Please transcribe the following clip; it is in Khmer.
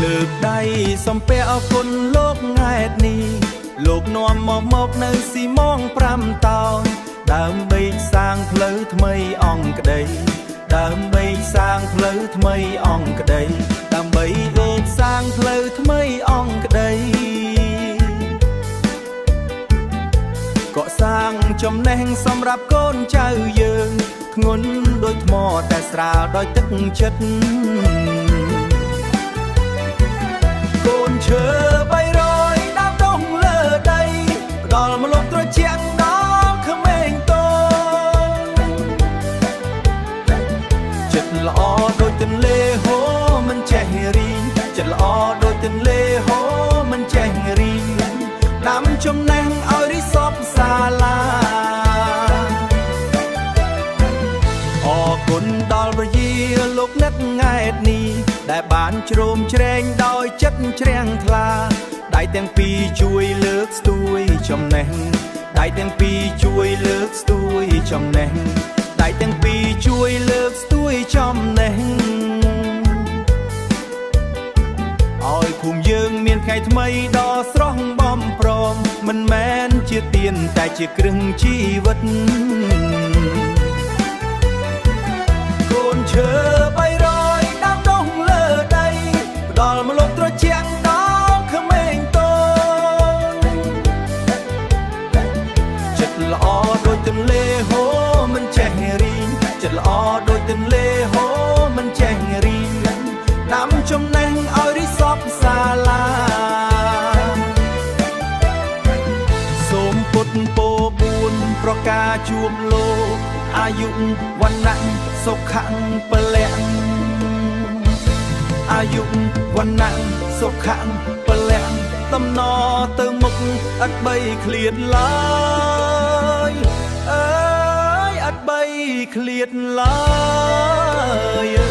លើកដៃសំពះអរគុណលោកង៉ែតនេះលោកនាំមកនៅស៊ីម៉ង5តោនដើម្បីសាងផ្លូវថ្មីអង្គក្តីដើម្បីសាងផ្លូវថ្មីអង្គក្តីដើម្បីលោកសាងផ្លូវថ្មីអង្គក្តីក៏សាងចំណេះសម្រាប់កូនចៅយើងធ្ងន់ដូចថ្មតែស្រាលដោយទឹកចិត្តកូនឈើ300ដាំដុះលើដីផ្ដល់ម្លប់ត្រជាក់ដល់ក្មេងតូនចិត្តល្អដូចទន្លេហូរមិនចេះរីងចិត្តល្អដូចទន្លេហូរមិនចេះរីងដាំចំណេះឲ្យរីសពសាលាអរគុណដល់ព្រះយាលោកអ្នកង៉ែតនេះដែលបានជ្រោមជ្រែងដោយចិត្តជ្រះថ្លាដៃទាំងពីរជួយលើកស្ទួយចំណេះដៃទាំងពីរជួយលើកស្ទួយចំណេះដៃទាំងពីរជួយលើកស្ទួយចំណេះឲ្យភូមិយើងមានថ្ងៃថ្មីដ៏ស្រស់បំព្រងមិនមែនជាទៀនតែជាគ្រឹះជីវិតកូនឈើ300ដាំដុះលើដីផ្ដល់ម្លប់ត្រជាក់ដល់ក្មេងតូនចិត្តល្អដូចទន្លេហូរមិនចេះរីងចិត្តល្អដូចទន្លេហូរមិនចេះរីងដាំចំណេះឲ្យរីសពសាលាសូមពុទ្ធពោ4ប្រការជួបលោកអាយុវណ្ណៈសុខៈពលៈអាយុវណ្ណៈសុខៈពលៈតំណទៅមុខអត់បីឃ្លាតឡើយអើយអត់បីឃ្លាតឡើយ